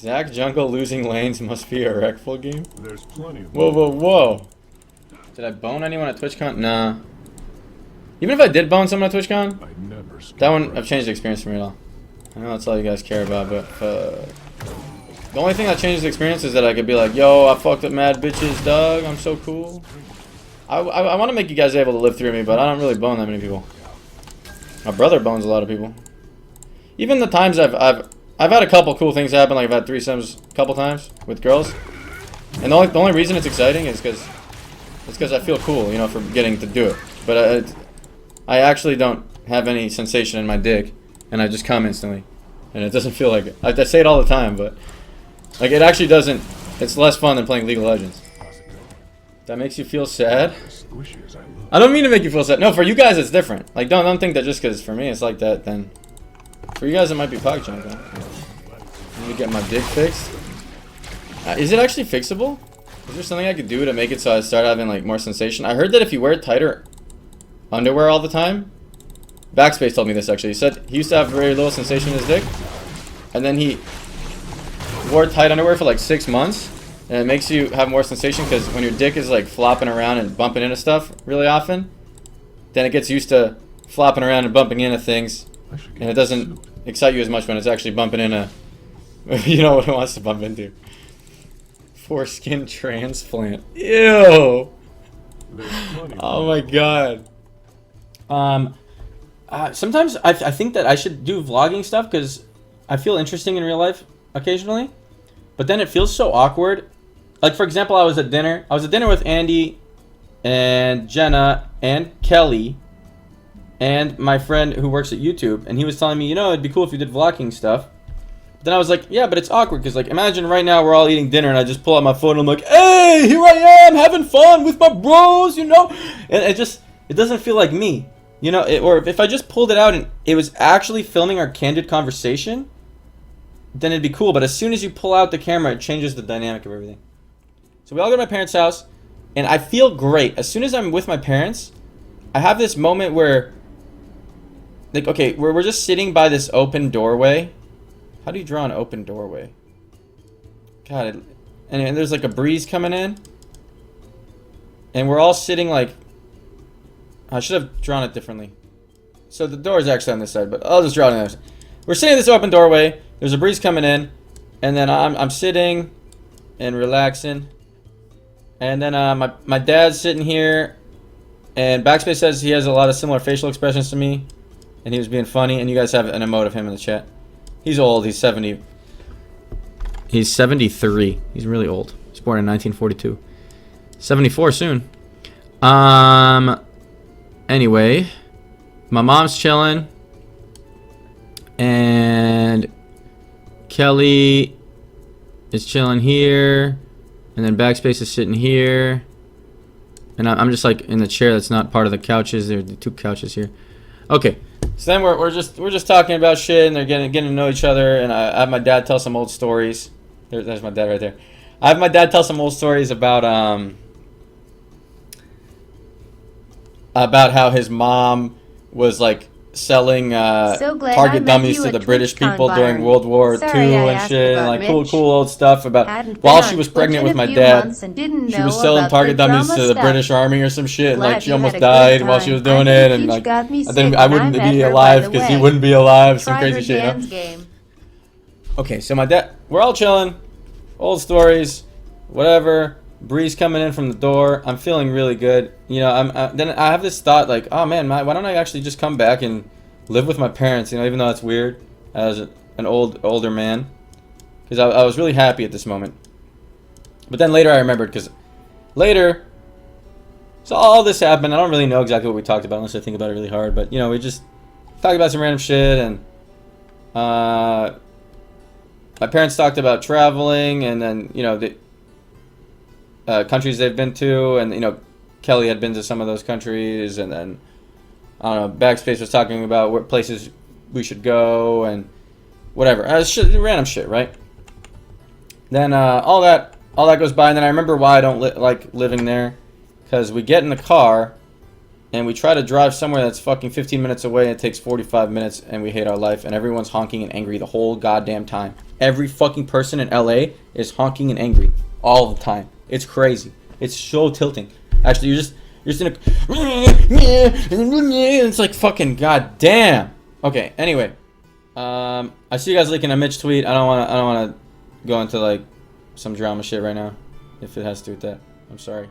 Zach Jungle losing lanes must be a wreckful game. There's plenty of Whoa. Did I bone anyone at TwitchCon? Nah. Even if I did bone someone at TwitchCon, that one, I've changed the experience for me at all. I know that's all you guys care about, but the only thing that changes the experience is that I could be like, yo, I fucked up mad bitches, dog. I'm so cool. I want to make you guys able to live through me, but I don't really bone that many people. My brother bones a lot of people. Even the times I've had a couple cool things happen, like I've had threesomes a couple times with girls, and the only reason it's exciting is because I feel cool, you know, for getting to do it. But I actually don't have any sensation in my dick, and I just come instantly, and it doesn't feel like it. I say it all the time, but like it actually doesn't. It's less fun than playing League of Legends. That makes you feel sad? I don't mean to make you feel sad. No, for you guys it's different. Like don't think that just because for me it's like that, then for you guys it might be pocket junk. Let me get my dick fixed. Is it actually fixable? Is there something I could do to make it so I start having like more sensation? I heard that if you wear tighter underwear all the time. Backspace told me this actually. He said he used to have very little sensation in his dick, and then he wore tight underwear for like 6 months, and it makes you have more sensation because when your dick is like flopping around and bumping into stuff really often, then it gets used to flopping around and bumping into things, and it doesn't excite you as much when it's actually bumping into, you know what it wants to bump into. Foreskin transplant. Ew. Oh my god. Sometimes I think that I should do vlogging stuff because I feel interesting in real life occasionally, but then it feels so awkward. Like for example, I was at dinner with Andy and Jenna and Kelly and my friend who works at YouTube, and he was telling me, you know, it'd be cool if you did vlogging stuff. But then I was like, yeah, but it's awkward because like imagine right now we're all eating dinner and I just pull out my phone and I'm like, hey, here I am having fun with my bros, you know, and it doesn't feel like me. You know, or if I just pulled it out and it was actually filming our candid conversation, then it'd be cool. But as soon as you pull out the camera, it changes the dynamic of everything. So we all go to my parents' house, and I feel great. As soon as I'm with my parents, I have this moment where, like, okay, we're just sitting by this open doorway. How do you draw an open doorway? God, and there's like a breeze coming in, and we're all sitting like, I should have drawn it differently. So the door is actually on this side, but I'll just draw it on the other side. We're sitting in this open doorway. There's a breeze coming in, and then I'm sitting and relaxing, and then my dad's sitting here, and Backspace says he has a lot of similar facial expressions to me, and he was being funny. And you guys have an emote of him in the chat. He's old. He's 70. He's 73. He's really old. He's born in 1942. 74 soon. Anyway, my mom's chilling, and Kelly is chilling here, and then Backspace is sitting here, and I'm just like in the chair that's not part of the couches. There are the 2 couches here. Okay, so then we're just talking about shit, and they're getting to know each other, and I have my dad tell some old stories. There's my dad right there. I have my dad tell some old stories about how his mom was like selling target dummies to the British people during World War II and shit, and like cool old stuff about while she was pregnant with my dad. She was selling target dummies to the British Army or some shit, and like she almost died while she was doing it, and like I wouldn't be alive because he wouldn't be alive. Some crazy shit, you know? Okay, so my dad, we're all chilling, old stories, whatever. Breeze coming in from the door. I'm feeling really good. You know, then I have this thought like, oh man, why don't I actually just come back and live with my parents? You know, even though it's weird as an older man, because I was really happy at this moment. But then later I remembered, because later, so all this happened. I don't really know exactly what we talked about unless I think about it really hard. But you know, we just talked about some random shit, and my parents talked about traveling, and then you know the countries they've been to, and you know Kelly had been to some of those countries, and then I don't know, Backspace was talking about what places we should go and whatever, random shit, right? Then all that goes by, and then I remember why I don't like living there, because we get in the car and we try to drive somewhere that's fucking 15 minutes away, and it takes 45 minutes, and we hate our life, and everyone's honking and angry the whole goddamn time. every fucking person in LA is honking and angry all the time. It's crazy. It's so tilting. Actually, you're just in a... It's like fucking goddamn. Okay, anyway. I see you guys leaking a Mitch tweet. I don't wanna go into like some drama shit right now. If it has to do with that. I'm sorry.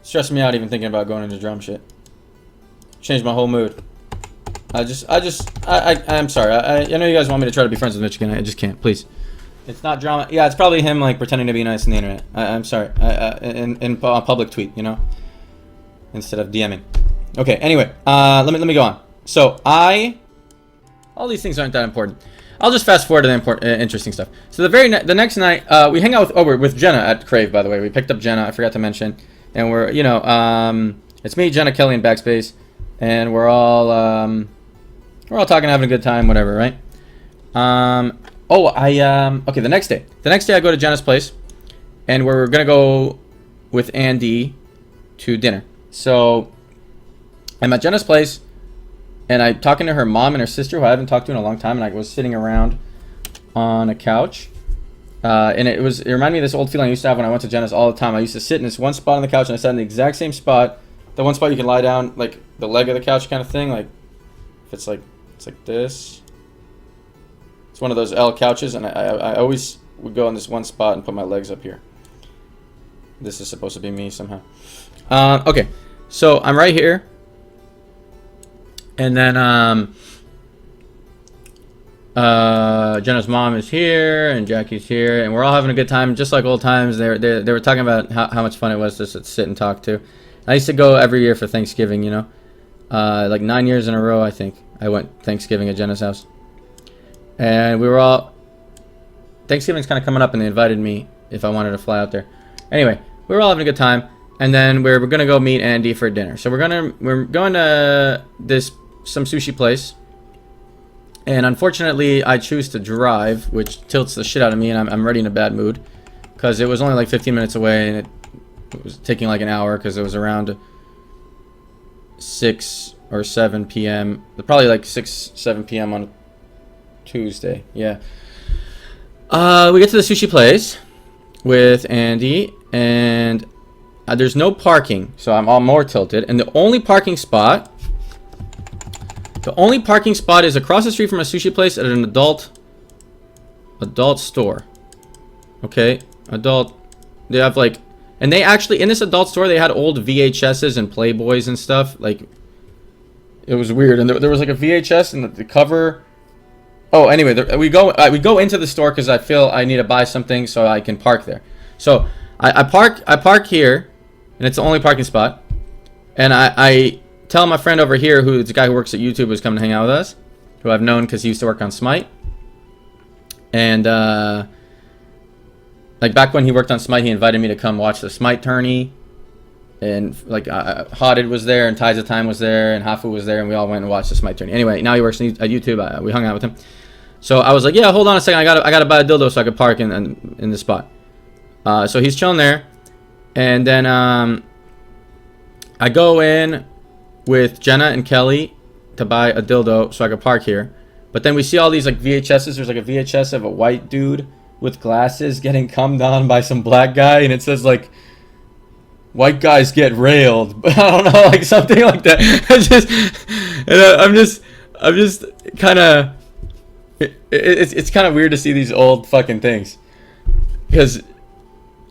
Stressing me out even thinking about going into drama shit. Changed my whole mood. I'm sorry. I know you guys want me to try to be friends with Mitch again. I just can't. Please. It's not drama. Yeah, it's probably him like pretending to be nice on the internet. I'm sorry. In a public tweet, you know, instead of DMing. Okay. Anyway, let me go on. So all these things aren't that important. I'll just fast forward to the interesting stuff. So the next night, we hang out with Jenna at Crave. By the way, we picked up Jenna. I forgot to mention, and we're it's me, Jenna, Kelly, and Backspace, and we're all talking, having a good time, whatever, right? Okay, the next day I go to Jenna's place, and we're gonna go with Andy to dinner. So I'm at Jenna's place, and I'm talking to her mom and her sister, who I haven't talked to in a long time, and I was sitting around on a couch, and it reminded me of this old feeling I used to have when I went to Jenna's all the time. I used to sit in this one spot on the couch, and I sat in the exact same spot, the one spot you can lie down, like the leg of the couch kind of thing, like if it's like this. It's one of those L couches, and I always would go in this one spot and put my legs up here. This is supposed to be me somehow. Okay, so I'm right here, and then Jenna's mom is here, and Jackie's here, and we're all having a good time, just like old times. They were talking about how much fun it was to sit and talk to. I used to go every year for Thanksgiving, you know, like 9 years in a row, I think. I went Thanksgiving at Jenna's house. And we were all... Thanksgiving's kind of coming up, and they invited me if I wanted to fly out there. Anyway, we were all having a good time, and then we're going to go meet Andy for dinner. So we're going to some sushi place, and unfortunately, I choose to drive, which tilts the shit out of me, and I'm already in a bad mood, because it was only like 15 minutes away, and it was taking like an hour, because it was around 6 or 7 p.m. Probably like 7 p.m. on Tuesday. Yeah. We get to the sushi place with Andy, and there's no parking, so I'm all more tilted. And the only parking spot is across the street from a sushi place at an adult store. Okay, adult. They have like, and they actually in this adult store they had old VHSs and Playboys and stuff. Like, it was weird, and there was like a VHS and the cover. Oh, anyway, we go into the store because I feel I need to buy something so I can park there. So I park here, and it's the only parking spot. And I tell my friend over here, who's the guy who works at YouTube, who's coming to hang out with us, who I've known because he used to work on Smite. And like back when he worked on Smite, he invited me to come watch the Smite tourney. And like Hodded was there, and Tides of Time was there, and Hafu was there, and we all went and watched the Smite tourney. Anyway, now he works at YouTube. We hung out with him. So I was like, yeah, hold on a second. I gotta buy a dildo so I could park in the spot. So he's chilling there, and then I go in with Jenna and Kelly to buy a dildo so I could park here. But then we see all these like VHSs. There's like a VHS of a white dude with glasses getting cummed on by some black guy, and it says like, white guys get railed. But I don't know, like something like that. I'm just kind of... It's kind of weird to see these old fucking things, because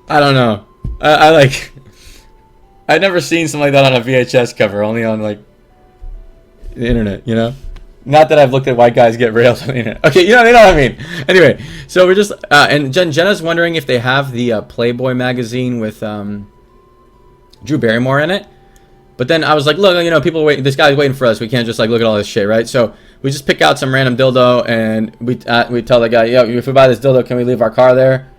I don't know. I'd never seen something like that on a VHS cover, only on like the internet, you know. Not that I've looked at white guys get railed on the internet. Okay, you know what I mean. Anyway, so we're just and Jenna's wondering if they have the Playboy magazine with Drew Barrymore in it. But then I was like, look, you know, people wait. This guy's waiting for us. We can't just like look at all this shit, right? So we just pick out some random dildo, and we tell the guy, yo, if we buy this dildo, can we leave our car there?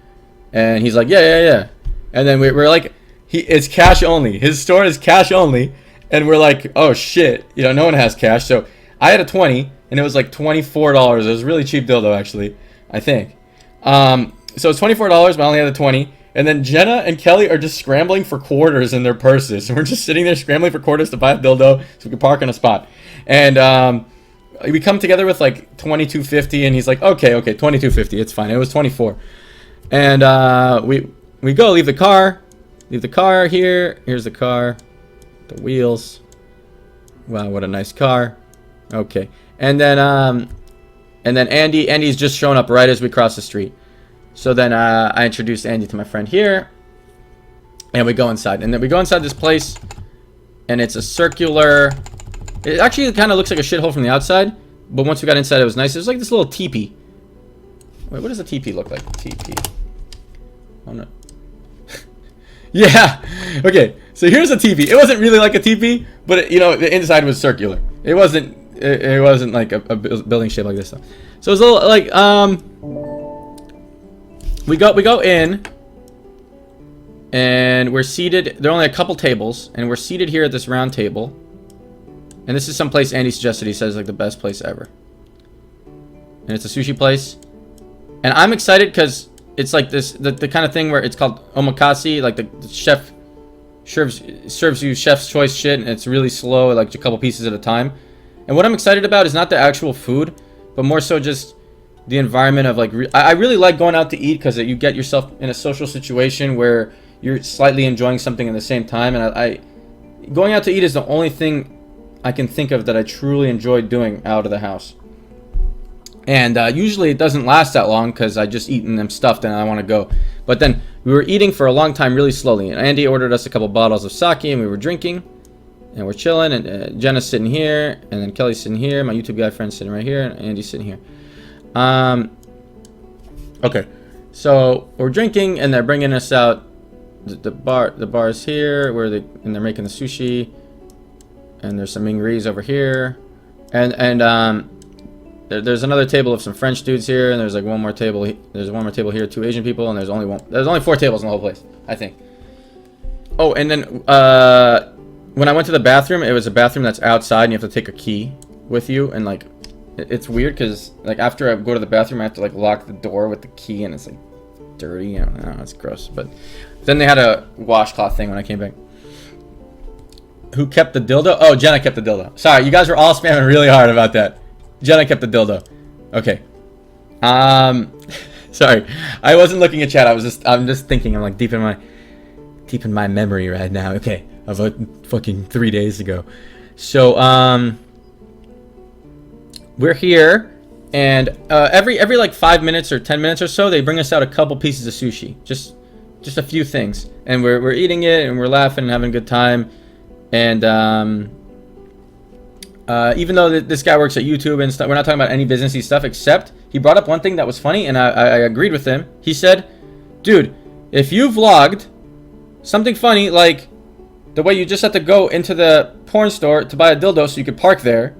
And he's like, yeah. And then we're like, it's cash only. His store is cash only, and we're like, oh shit, you know, no one has cash. So I had a 20, and it was like $24. It was a really cheap dildo, actually, I think. So it's $24, but I only had a 20. And then Jenna and Kelly are just scrambling for quarters in their purses. And we're just sitting there scrambling for quarters to buy a dildo so we can park on a spot. And we come together with like 2250, and he's like, okay, 2250, it's fine. It was 24, and we go leave the car here. Here's the car, the wheels. Wow, what a nice car. Okay, and then Andy's just showing up right as we cross the street. So then I introduced Andy to my friend here, and we go inside, and then we go inside this place, and it's a circular. It actually kind of looks like a shithole from the outside, but once we got inside, it was nice. It was like this little teepee. Wait, what does a teepee look like? Teepee. Oh no. Yeah. Okay. So here's a teepee. It wasn't really like a teepee, but it, the inside was circular. It wasn't. It wasn't like a building shape like this though. So it was a little like We go in, and we're seated. There are only a couple tables, and we're seated here at this round table. And this is some place Andy suggested. He says like the best place ever. And it's a sushi place. And I'm excited because it's like this the kind of thing where it's called omakase. Like the chef serves you chef's choice shit, and it's really slow, like a couple pieces at a time. And what I'm excited about is not the actual food, but more so just the environment of like I really like going out to eat because you get yourself in a social situation where you're slightly enjoying something at the same time. And I going out to eat is the only thing I can think of that I truly enjoy doing out of the house. And usually it doesn't last that long because I just eat and I'm stuffed and I want to go. But then we were eating for a long time really slowly, and Andy ordered us a couple bottles of sake, and we were drinking, and we're chilling, and Jenna's sitting here, and then Kelly's sitting here, my YouTube guy friend's sitting right here, and Andy's sitting here. Okay, so we're drinking, and they're bringing us out. The bar is here and they're making the sushi, and there's some mingris over here, and there's another table of some French dudes here, and there's like one more table. There's one more table here, 2 Asian people, and there's only 4 tables in the whole place, I think. Oh, and then when I went to the bathroom, it was a bathroom that's outside, and you have to take a key with you, and like it's weird because like after I go to the bathroom, I have to like lock the door with the key, and it's like dirty. I don't know, it's gross. But then they had a washcloth thing when I came back. Who kept the dildo? Oh, Jenna kept the dildo. Sorry, you guys were all spamming really hard about that. Jenna kept the dildo. Okay. Sorry, I wasn't looking at chat. I'm just thinking. I'm like deep in my memory right now. Okay, of fucking 3 days ago. So we're here, and every like 5 minutes or 10 minutes or so, they bring us out a couple pieces of sushi, just a few things, and we're eating it, and we're laughing and having a good time, and even though this guy works at YouTube and stuff, we're not talking about any businessy stuff, except he brought up one thing that was funny, and I agreed with him. He said, dude, if you vlogged something funny, like the way you just had to go into the porn store to buy a dildo so you could park there,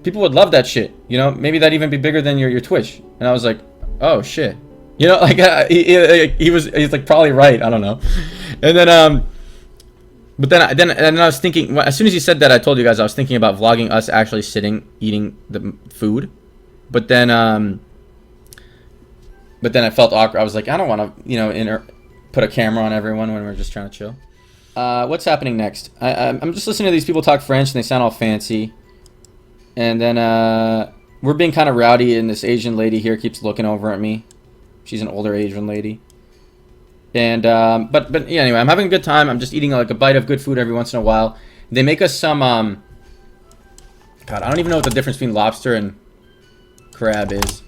people would love that shit. Maybe that'd even be bigger than your Twitch. And I was like, oh shit. Like he's like probably right. I don't know. And then but then I was thinking, as soon as he said that, I told you guys I was thinking about vlogging us actually sitting eating the food. But then I felt awkward. I was like, I don't want to put a camera on everyone when we're just trying to chill. What's happening next? I'm just listening to these people talk French, and they sound all fancy. And then we're being kind of rowdy, and this Asian lady here keeps looking over at me. She's an older Asian lady. And but yeah, anyway, I'm having a good time. I'm just eating like a bite of good food every once in a while. They make us some God, I don't even know what the difference between lobster and crab is.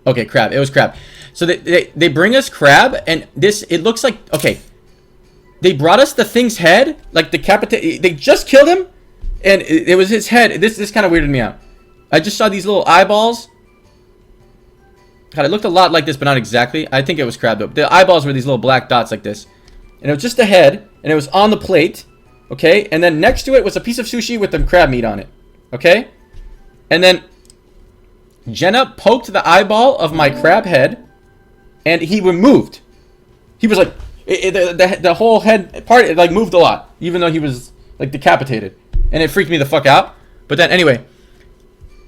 Okay, crab. It was crab. So they bring us crab, and it looks like, okay, they brought us the thing's head, like they just killed him, and it was his head. This kind of weirded me out. I just saw these little eyeballs. God, it looked a lot like this, but not exactly. I think it was crab though. The eyeballs were these little black dots like this, and it was just a head, and it was on the plate, okay. And then next to it was a piece of sushi with the crab meat on it, okay. And then Jenna poked the eyeball of my crab head, and he removed. He was like, the whole head part, it like moved a lot, even though he was like decapitated, and it freaked me the fuck out. But then anyway,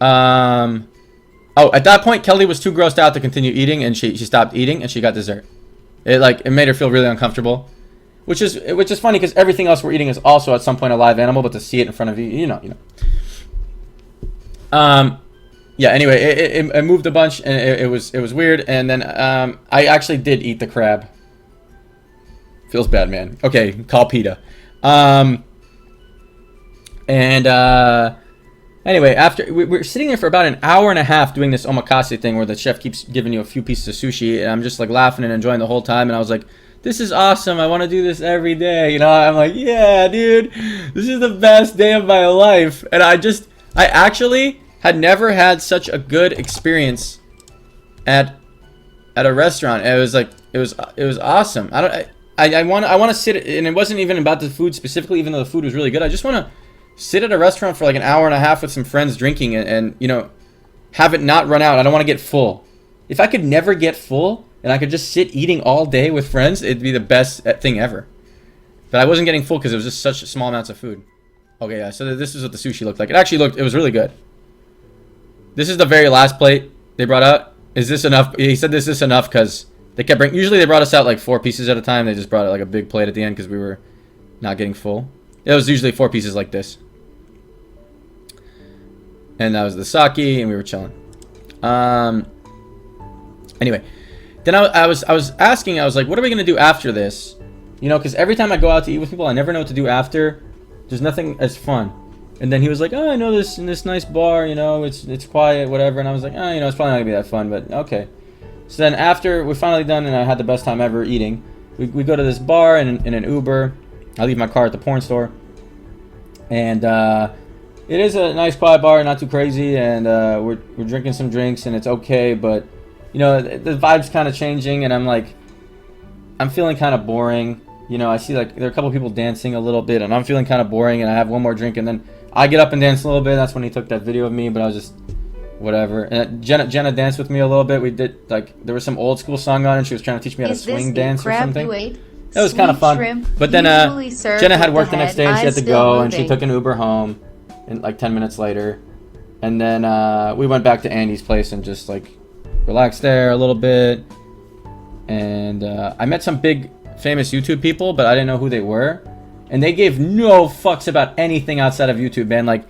oh, at that point, Kelly was too grossed out to continue eating, and she stopped eating, and she got dessert. It made her feel really uncomfortable, which is funny because everything else we're eating is also at some point a live animal, but to see it in front of you, you know. Yeah. Anyway, it moved a bunch, and it was weird. And then I actually did eat the crab. Feels bad, man. Okay, call PETA. Anyway, after we're sitting there for about an hour and a half doing this omakase thing where the chef keeps giving you a few pieces of sushi, and I'm just like laughing and enjoying the whole time. And I was like, this is awesome. I want to do this every day. You know, I'm like, yeah, dude, this is the best day of my life. And I actually had never had such a good experience at a restaurant. It was like, it was awesome. I want to sit, and it wasn't even about the food specifically, even though the food was really good. I just want to sit at a restaurant for like an hour and a half with some friends drinking and you know, have it not run out. I don't want to get full. If I could never get full and I could just sit eating all day with friends, it'd be the best thing ever. But I wasn't getting full because it was just such small amounts of food. Okay, yeah, so this is what the sushi looked like. It was really good. This is the very last plate they brought out. Is this enough? He said this is enough because they kept bringing, usually they brought us out like 4 pieces at a time. They just brought out like a big plate at the end because we were not getting full. It was usually 4 pieces like this. And that was the sake, and we were chilling. Anyway, then I was asking, I was like, what are we gonna do after this? You know, because every time I go out to eat with people, I never know what to do after. There's nothing as fun. And then he was like, oh, I know this nice bar, you know, it's quiet, whatever. And I was like, oh, you know, it's probably not gonna be that fun, but okay. So then after we're finally done, and I had the best time ever eating, we go to this bar in an Uber. I leave my car at the porn store, and it is a nice quiet bar, not too crazy, and we're drinking some drinks, and it's okay, but you know, the vibe's kind of changing, and I'm feeling kind of boring. You know, I see like there are a couple people dancing a little bit, and I'm feeling kind of boring, and I have one more drink, and then I get up and dance a little bit. That's when he took that video of me, but I was just whatever. And Jenna danced with me a little bit. We did like there was some old school song on, and she was trying to teach me how to swing dance or something. It was kind of fun. But then Jenna had work the next day, and she had to go, and she took an Uber home, and like 10 minutes later, and then we went back to Andy's place and just like relaxed there a little bit. And I met some big famous YouTube people, but I didn't know who they were, and they gave no fucks about anything outside of YouTube, man. Like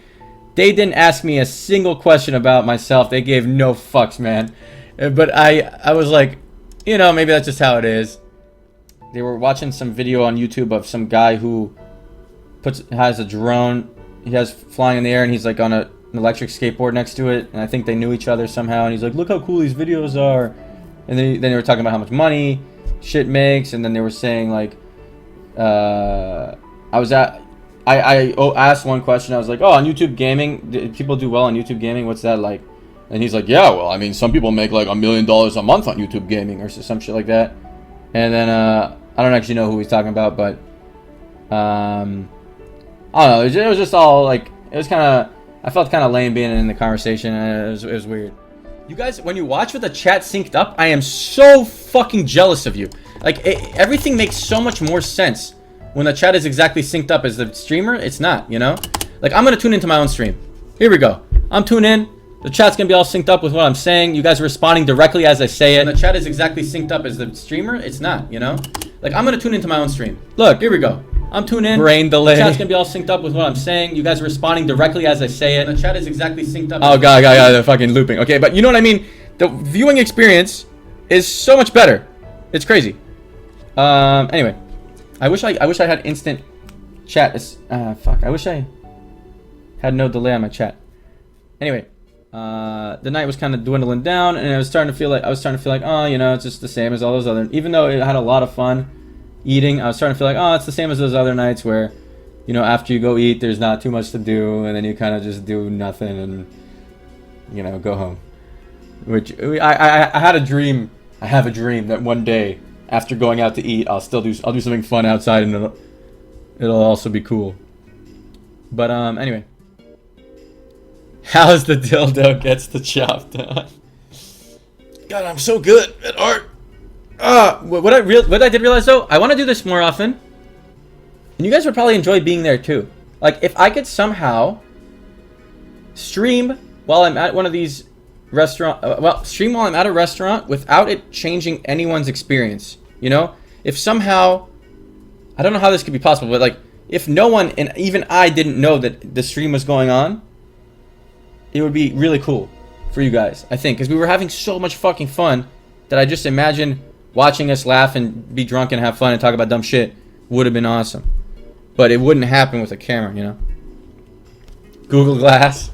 they didn't ask me a single question about myself. They gave no fucks, man. But I was like, you know, maybe that's just how it is. They were watching some video on YouTube of some guy who has a drone. He has flying in the air, and he's like on an electric skateboard next to it. And I think they knew each other somehow. And he's like, "Look how cool these videos are." And then they were talking about how much money shit makes. And then they were saying like, I asked one question. I was like, "Oh, on YouTube gaming, do people do well on YouTube gaming? What's that like?" And he's like, "Yeah, well, I mean, some people make like $1 million a month on YouTube gaming or some shit like that." And then I don't actually know who he's talking about, but I don't know. It was just all like, it was kind of, I felt kind of lame being in the conversation, and it was weird. You guys, when you watch with the chat synced up, I am so fucking jealous of you. Like everything makes so much more sense when the chat is exactly synced up as the streamer. It's not, you know. Like I'm gonna tune into my own stream. Here we go. I'm tuned in. The chat's gonna be all synced up with what I'm saying. You guys are responding directly as I say it. And the chat is exactly synced up as the streamer. It's not, you know. Like I'm gonna tune into my own stream. Look, here we go. I'm tuned in. Brain delay. The chat's gonna be all synced up with what I'm saying. You guys are responding directly as I say it. And the chat is exactly synced up. Oh god, they're fucking looping. Okay, but you know what I mean. The viewing experience is so much better. It's crazy. Anyway, I wish I had instant chat. Fuck. I wish I had no delay on my chat. Anyway. The night was kind of dwindling down, and I was starting to feel like, oh, you know, it's just the same as all those other, even though it had a lot of fun eating, I was starting to feel like, oh, it's the same as those other nights where, you know, after you go eat, there's not too much to do, and then you kind of just do nothing and, you know, go home. Which, I had a dream, I have a dream that one day, after going out to eat, I'll do something fun outside, and it'll also be cool. But, anyway. How's the dildo gets the job done? God, I'm so good at art. What I did realize though, I want to do this more often, and you guys would probably enjoy being there too. Like if I could somehow stream while I'm at one of these stream while I'm at a restaurant without it changing anyone's experience. You know, if somehow, I don't know how this could be possible, but like if no one and even I didn't know that the stream was going on. it would be really cool for you guys, I think, because we were having so much fucking fun that I just imagine watching us laugh and be drunk and have fun and talk about dumb shit would have been awesome. But it wouldn't happen with a camera, you know? Google Glass.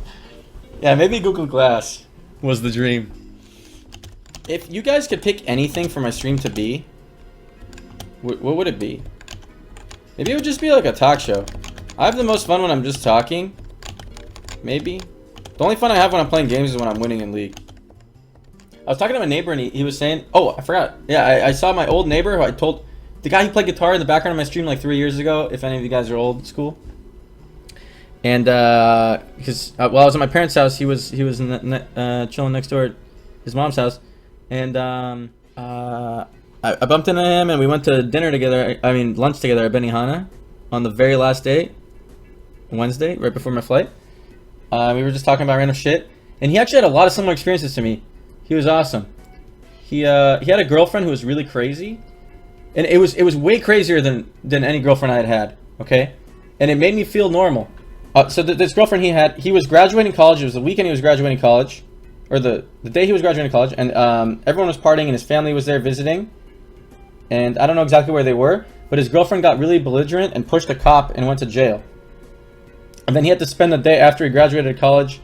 Yeah, maybe Google Glass was the dream. If you guys could pick anything for my stream to be, what would it be? Maybe it would just be like a talk show. I have the most fun when I'm just talking. Maybe. The only fun I have when I'm playing games is when I'm winning in League. I was talking to my neighbor and he was saying... Oh, I forgot. Yeah, I saw my old neighbor who I told... The guy who played guitar in the background of my stream like 3 years ago, if any of you guys are old school. And, because... while I was at my parents' house, he was chilling next door at his mom's house. And, I bumped into him and we went to dinner together, lunch together at Benihana on the very last day, Wednesday, right before my flight. We were just talking about random shit, and he actually had a lot of similar experiences to me. He was awesome. He had a girlfriend who was really crazy, and it was way crazier than any girlfriend I had, okay? And it made me feel normal. So this girlfriend he was graduating college. It was the weekend he was graduating college, or the day he was graduating college, and everyone was partying and his family was there visiting. And I don't know exactly where they were, but his girlfriend got really belligerent and pushed a cop and went to jail. And then he had to spend the day after he graduated college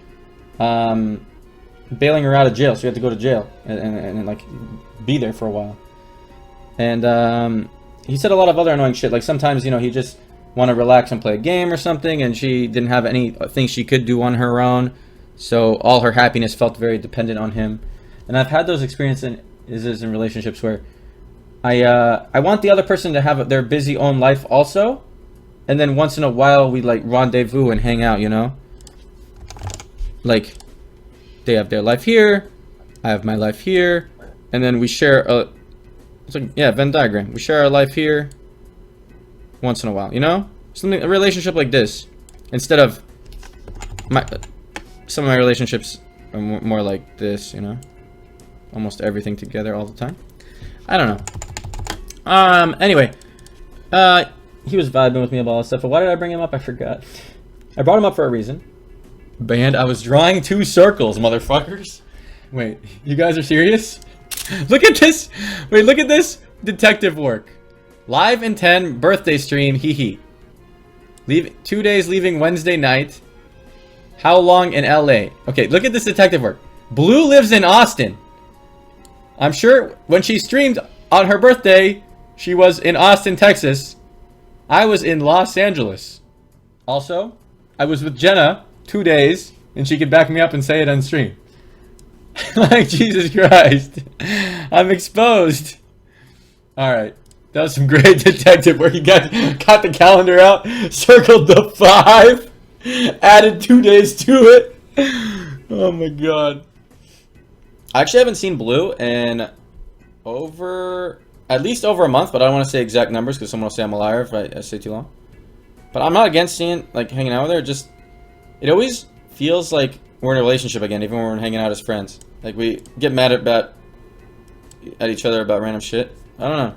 bailing her out of jail. So he had to go to jail and like be there for a while. And he said a lot of other annoying shit. Like sometimes, you know, he just want to relax and play a game or something, and she didn't have anything she could do on her own. So all her happiness felt very dependent on him. And I've had those experiences in relationships where I want the other person to have their busy own life also, and then once in a while we like rendezvous and hang out, you know? Like they have their life here, I have my life here, and then we share it's like, yeah, Venn diagram. We share our life here once in a while, you know? A relationship like this, instead of some of my relationships are more like this, you know? Almost everything together all the time. I don't know. Anyway, he was vibing with me about all this stuff, but why did I bring him up? I forgot. I brought him up for a reason. Band, I was drawing 2 circles, motherfuckers. Wait, you guys are serious? Look at this. Wait, look at this detective work. Live in 10 birthday stream, hee hee. 2 days leaving Wednesday night. How long in LA? Okay, look at this detective work. Blue lives in Austin. I'm sure when she streamed on her birthday, she was in Austin, Texas. I was in Los Angeles. Also, I was with Jenna 2 days, and she could back me up and say it on stream. Like, Jesus Christ. I'm exposed. Alright. That was some great detective work. You got the calendar out, circled the 5, added 2 days to it. Oh my god. I actually haven't seen Blue in at least over a month, but I don't want to say exact numbers because someone will say I'm a liar if I say too long. But I'm not against hanging out with her. It always feels like we're in a relationship again, even when we're hanging out as friends. Like we get mad at each other about random shit. I don't know.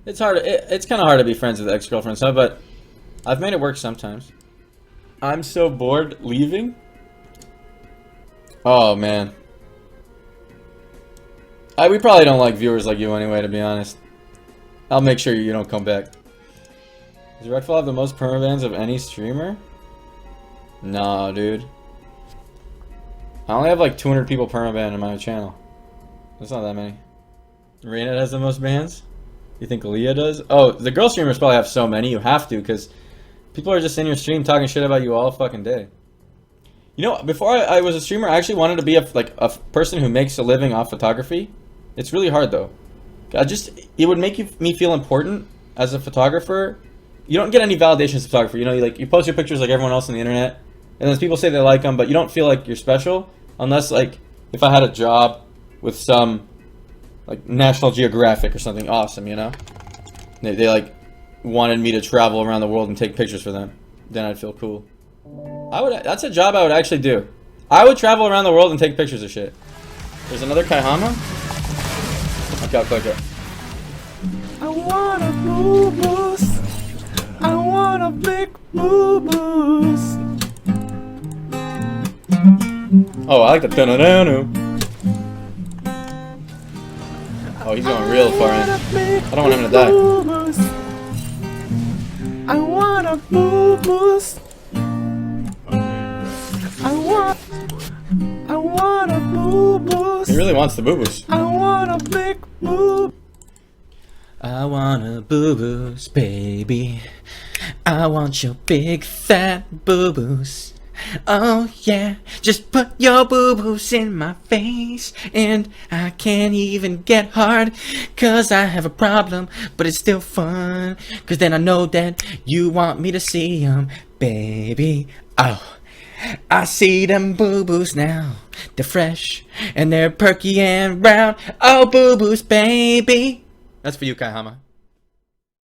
It's hard. It's kind of hard to be friends with ex-girlfriends, huh? But I've made it work sometimes. I'm so bored leaving. Oh man. We probably don't like viewers like you anyway, to be honest. I'll make sure you don't come back. Does Redfall have the most permabans of any streamer? Nah, dude. I only have like 200 people permaban in my channel. That's not that many. Reina has the most bans? You think Leah does? Oh, the girl streamers probably have so many. You have to, because people are just in your stream talking shit about you all fucking day. You know, before I was a streamer, I actually wanted to be a person who makes a living off photography. It's really hard though. It would make me feel important as a photographer. You don't get any validation as a photographer. You know, you post your pictures like everyone else on the internet, and then people say they like them, but you don't feel like you're special unless like if I had a job with some like National Geographic or something awesome, you know. They like wanted me to travel around the world and take pictures for them. Then I'd feel cool. That's a job I would actually do. I would travel around the world and take pictures of shit. There's another Kaihama? Okay, I'll click it. I wanna boo-boos. I wanna make boo-boos. Oh, I like the dun-dun-dun-dun. Oh, he's going real far in. I don't want him to die. I want a boo-boos. I want a boo-boos. He really wants the boo-boos. I want a big boob. I wanna boo-boos, baby. I want your big fat boo-boos. Oh yeah, just put your boo-boos in my face. And I can't even get hard, cause I have a problem, but it's still fun. Cause then I know that you want me to see them, baby. Oh, I see them boo-boos now. They're fresh, and they're perky and round. Oh, boo-boos, baby. That's for you, Kaihama.